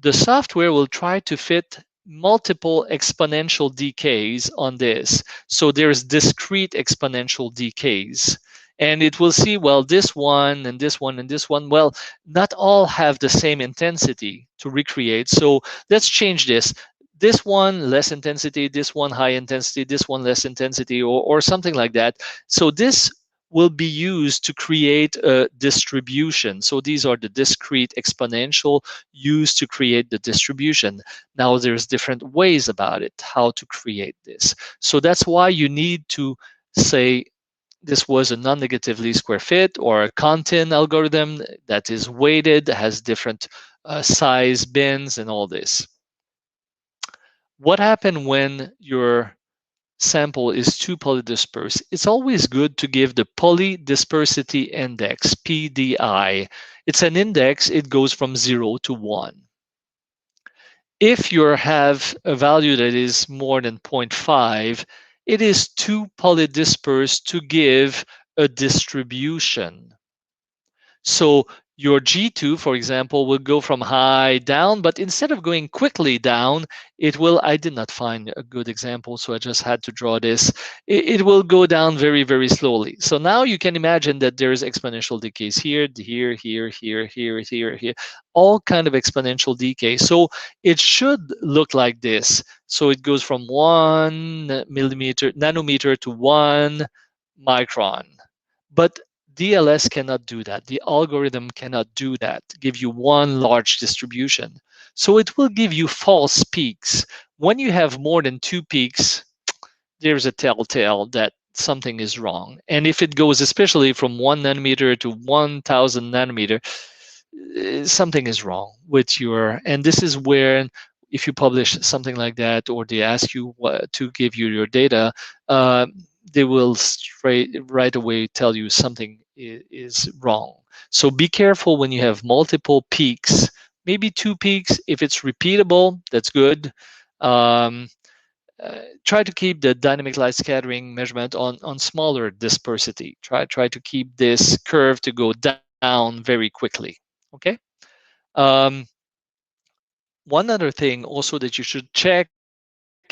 the software will try to fit multiple exponential decays on this. So there's discrete exponential decays. And it will see, well, this one and this one and this one, well, not all have the same intensity to recreate. So let's change this. This one less intensity, this one high intensity, this one less intensity, or something like that. So this will be used to create a distribution. So these are the discrete exponential used to create the distribution. Now there's different ways about it, how to create this. So that's why you need to say this was a non-negative least square fit or a contin algorithm that is weighted, has different size bins and all this. What happened when your sample is too polydispersed? It's always good to give the polydispersity index, PDI. It's an index, it goes from 0 to 1. If you have a value that is more than 0.5, it is too polydispersed to give a distribution. So your G2, for example, will go from high down, but instead of going quickly down, it will, I did not find a good example, so I just had to draw this. It will go down very, very slowly. So now you can imagine that there's exponential decays here, here, here, here, here, here, here, all kind of exponential decay. So it should look like this. So it goes from 1 nanometer to 1 micron. But DLS cannot do that. The algorithm cannot do that, give you one large distribution. So it will give you false peaks. When you have more than 2 peaks, there's a telltale that something is wrong. And if it goes especially from 1 nanometer to 1,000 nanometer, something is wrong with your, and this is where if you publish something like that or they ask you to give you your data, they will right away tell you something is wrong. So be careful when you have multiple peaks, maybe 2 peaks. If it's repeatable, that's good. Try to keep the dynamic light scattering measurement on smaller dispersity. Try to keep this curve to go down very quickly. Okay. One other thing also that you should check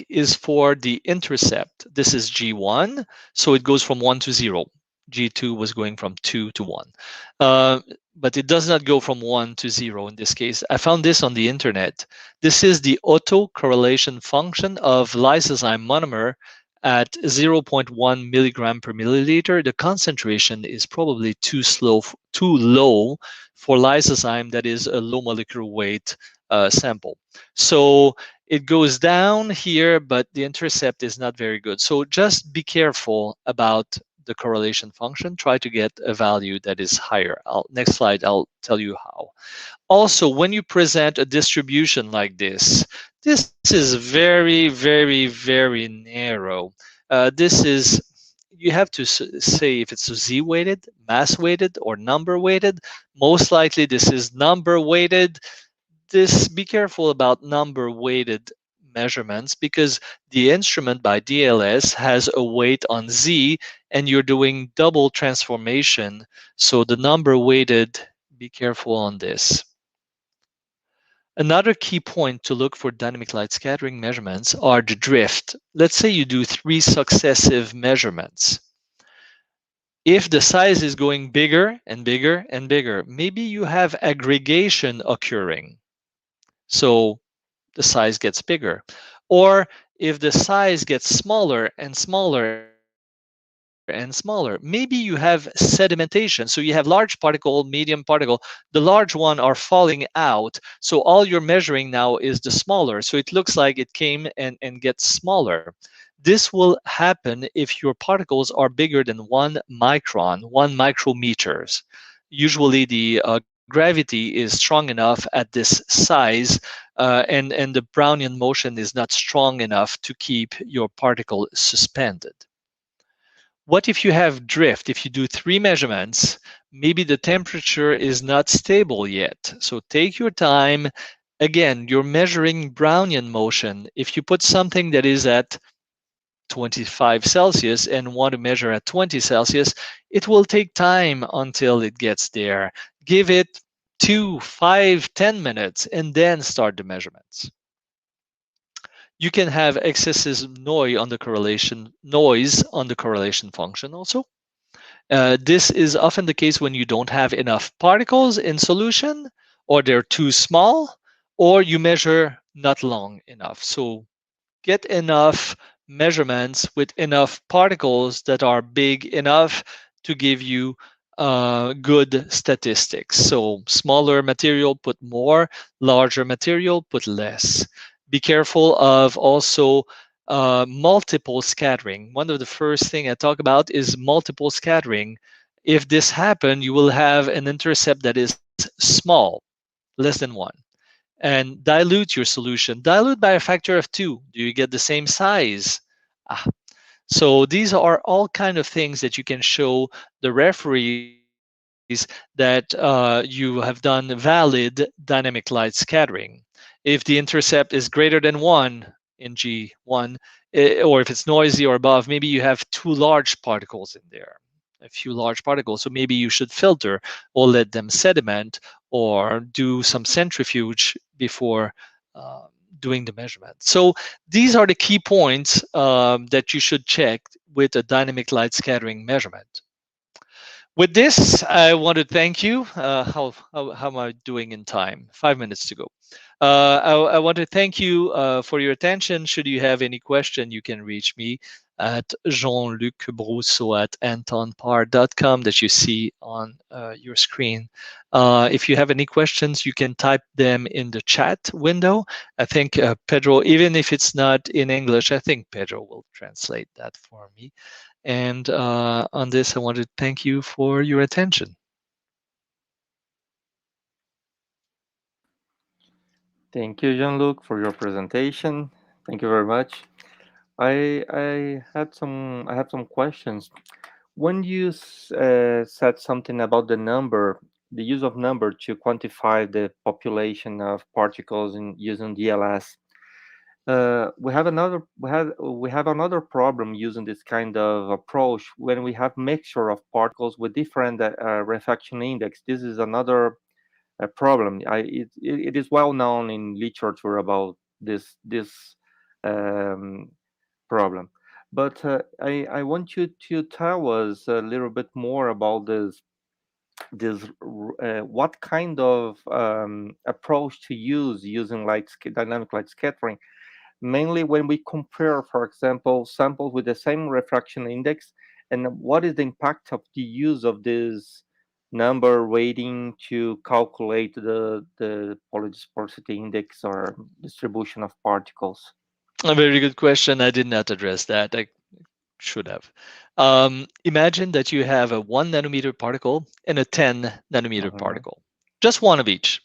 is for the intercept. This is G1, so it goes from 1 to 0. G2 was going from 2 to 1. But it does not go from 1 to 0 in this case. I found this on the internet. This is the autocorrelation function of lysozyme monomer at 0.1 milligram per milliliter. The concentration is probably too low for lysozyme that is a low molecular weight sample. So it goes down here, but the intercept is not very good. So just be careful about the correlation function. Try to get a value that is higher. Next slide, I'll tell you how. Also, when you present a distribution like this is very, very, very narrow. This is, you have to say if it's Z-weighted, mass-weighted, or number-weighted. Most likely this is number-weighted. Be careful about number-weighted measurements because the instrument by DLS has a weight on Z and you're doing double transformation. So the number-weighted, be careful on this. Another key point to look for dynamic light scattering measurements are the drift. Let's say you do 3 successive measurements. If the size is going bigger and bigger and bigger, maybe you have aggregation occurring. So the size gets bigger. Or if the size gets smaller and smaller and smaller, maybe you have sedimentation. So you have large particle, medium particle. The large one are falling out. So all you're measuring now is the smaller. So it looks like it came and gets smaller. This will happen if your particles are bigger than 1 micron, 1 micrometers. Usually the gravity is strong enough at this size and the Brownian motion is not strong enough to keep your particle suspended. What if you have drift? If you do 3 measurements, maybe the temperature is not stable yet. So take your time. Again, you're measuring Brownian motion. If you put something that is at 25 Celsius and want to measure at 20 Celsius, it will take time until it gets there. Give it 2, 5, 10 minutes and then start the measurements. You can have excessive noise on the correlation function also. This is often the case when you don't have enough particles in solution, or they're too small, or you measure not long enough. So get enough measurements with enough particles that are big enough to give you good statistics. So smaller material, put more; larger material, put less. Be careful of also multiple scattering. One of the first thing I talk about is multiple scattering. If this happen, you will have an intercept that is small, less than 1, and dilute your solution. Dilute by a factor of 2. Do you get the same size? So these are all kind of things that you can show the referees that you have done valid dynamic light scattering. If the intercept is greater than 1 in G1, or if it's noisy or above, maybe you have too large particles in there, a few large particles. So maybe you should filter or let them sediment or do some centrifuge before doing the measurement. So these are the key points that you should check with a dynamic light scattering measurement. With this, I want to thank you. How am I doing in time? 5 minutes to go. I want to thank you for your attention. Should you have any question, you can reach me at Jean-Luc Brousseau at antonpar.com that you see on your screen. If you have any questions, you can type them in the chat window. I think Pedro, even if it's not in English, I think Pedro will translate that for me. And on this, I want to thank you for your attention. Thank you, Jean-Luc, for your presentation. Thank you very much. I had some questions. When you said something about the use of number to quantify the population of particles in using DLS, we have another problem using this kind of approach when we have mixture of particles with different refraction index. This is another problem. It is well known in literature about this problem. But I want you to tell us a little bit more about this what kind of approach to use using dynamic light scattering, mainly when we compare, for example, samples with the same refraction index, and what is the impact of the use of this number rating to calculate the polydispersity index or distribution of particles? A very good question. I did not address that. I should have. Imagine that you have a 1 nanometer particle and a 10 nanometer particle, just one of each.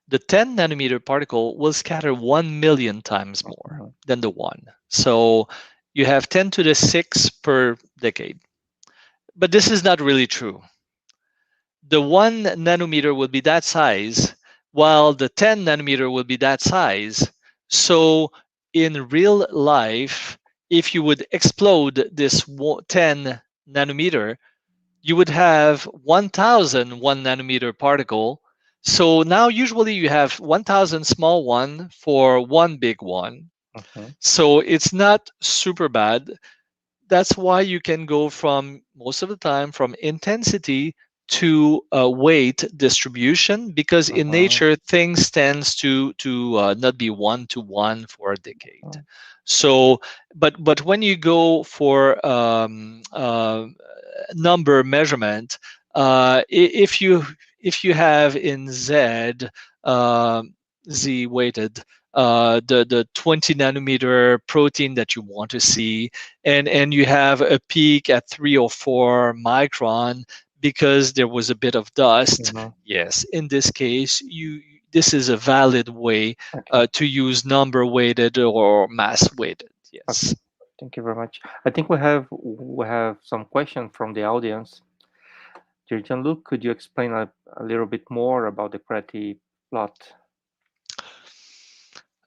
The 10 nanometer particle will scatter 1 million times more than the 1. So you have 10 to the 6 per decade. But this is not really true. The 1 nanometer will be that size, while the 10 nanometer will be that size. So in real life, if you would explode this 10 nanometer, you would have 1,000 1 nanometer particle. So now usually you have 1,000 small one for one big one. So it's not super bad. That's why you can go from, most of the time, from intensity to weight distribution, because in nature things tends to not be 1-to-1 for a decade. So, but when you go for number measurement, if you have in Z weighted the 20 nanometer protein that you want to see, and you have a peak at 3 or 4 micron because there was a bit of dust, yes, in this case, this is a valid way to use number weighted or mass weighted. Yes. Okay. Thank you very much. I think we have some questions from the audience. Jean-Luc, could you explain a little bit more about the Kratty plot?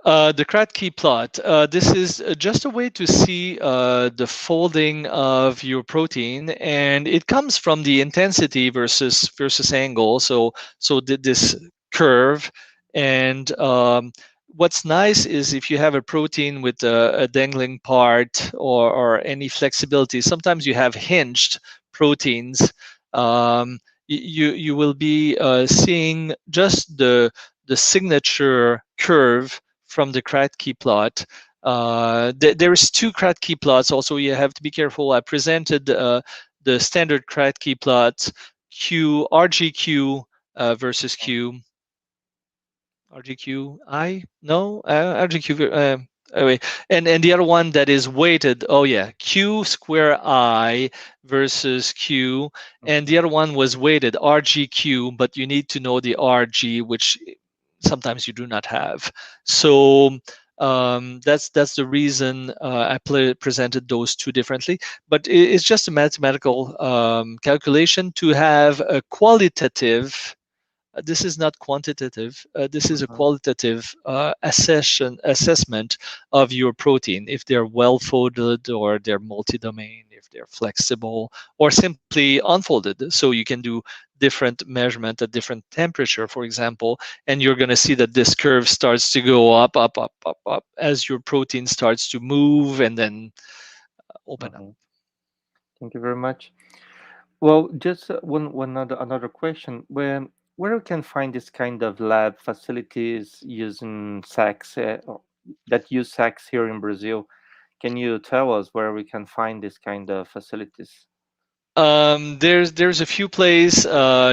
The Kratty plot, this is just a way to see the folding of your protein, and it comes from the intensity versus angle. So this curve, and what's nice is if you have a protein with a dangling part or any flexibility, sometimes you have hinged proteins, you will be seeing just the signature curve from the Kratty plot. There's two Kratty plots. Also, you have to be careful. I presented the standard Kratty plot, Q RGQ versus Q. RGQI? No, RGQ. Anyway, and the other one that is weighted. Oh yeah, Q square I versus Q, and the other one was weighted RGQ, but you need to know the RG, which sometimes you do not have. So that's the reason I presented those two differently. But it's just a mathematical calculation to have a qualitative. This is not quantitative. This is a qualitative assessment of your protein, if they're well folded or they're multi-domain, if they're flexible or simply unfolded. So you can do different measurement at different temperature, for example, and you're going to see that this curve starts to go up, up, up, up, up as your protein starts to move and then open up. Thank you very much. Well, just one another question. Where we can find this kind of lab facilities using SACs that use SACs here in Brazil? Can you tell us where we can find this kind of facilities? There's a few places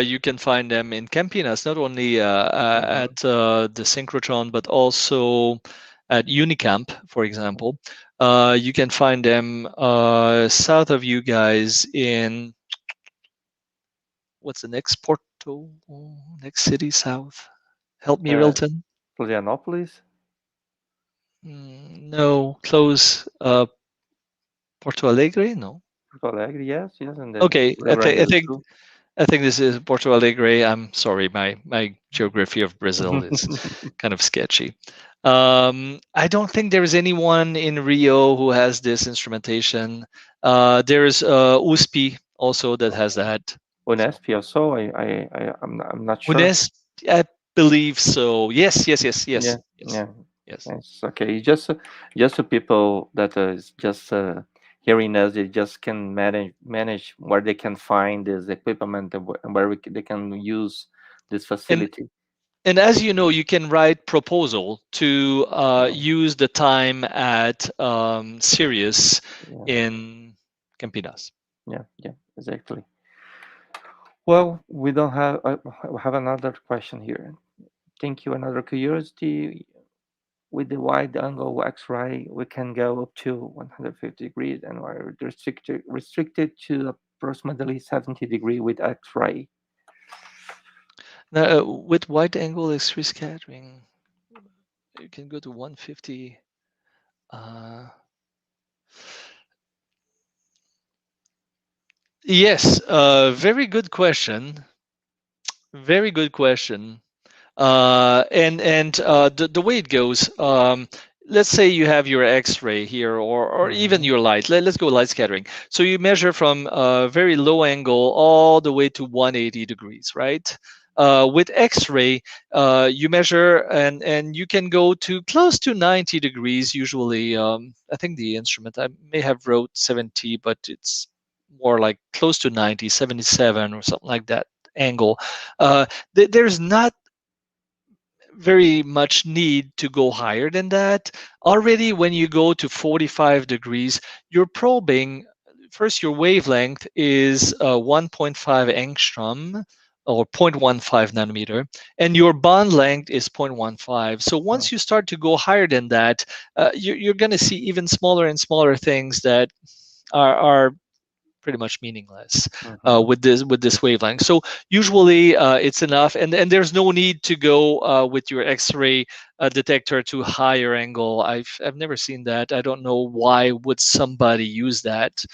you can find them in Campinas, not only at the synchrotron, but also at Unicamp, for example. You can find them south of you guys in what's the next Porto, next city south? Help me, Rilton. Florianopolis? No, close. Porto Alegre? No. Porto Alegre, yes. And then Okay, I think this is Porto Alegre. I'm sorry, my geography of Brazil is kind of sketchy. I don't think there is anyone in Rio who has this instrumentation. There is USP also that has that. Unesp also. I'm not sure. Unesp, I believe so. Yes. Yeah. Yes. Yes. Okay. Just so people that is just hearing us, they just can manage where they can find this equipment and where they can use this facility. And as you know, you can write proposal to use the time at Sirius in Campinas. Yeah, exactly. Well, we don't have. I have another question here. Thank you. Another curiosity. With the wide angle X-ray, we can go up to 150 degrees and are restricted to approximately 70 degrees with X-ray. Now, with wide angle X-ray scattering, you can go to 150. Yes, very good question. Very good question. The way it goes, let's say you have your X-ray here, or even your light. Let's go light scattering. So you measure from a very low angle all the way to 180 degrees, right? With X-ray, you measure and you can go to close to 90 degrees usually. I think the instrument, I may have wrote 70, but it's more like close to 90, 77 or something like that angle. There's not very much need to go higher than that. Already when you go to 45 degrees, you're probing, first your wavelength is 1.5 angstrom or 0.15 nanometer, and your bond length is 0.15. So once you start to go higher than that, you're going to see even smaller and smaller things that are pretty much meaningless with this wavelength. So usually it's enough, and there's no need to go with your X-ray detector to higher angle. I've never seen that. I don't know why would somebody use that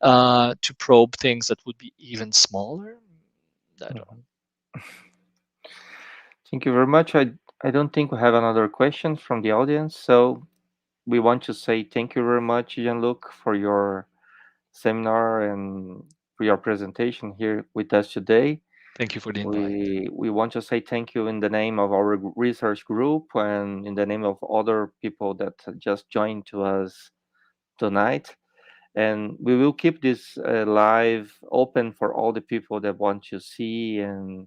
to probe things that would be even smaller. I don't know. Thank you very much. I don't think we have another question from the audience, so we want to say thank you very much, Jean-Luc, for your seminar and for your presentation here with us today. Thank you for the invite. We want to say thank you in the name of our research group and in the name of other people that just joined to us tonight. And we will keep this live open for all the people that want to see. And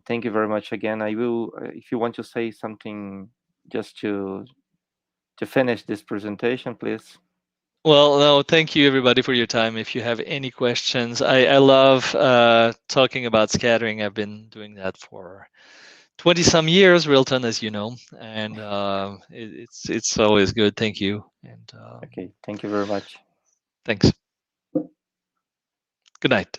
thank you very much again. I will, if you want to say something just to finish this presentation, please. Well, no, thank you everybody for your time. If you have any questions, I love talking about scattering. I've been doing that for 20 some years, Wilton, as you know, and it's always good. Thank you. And Okay, thank you very much. thanks. Good night.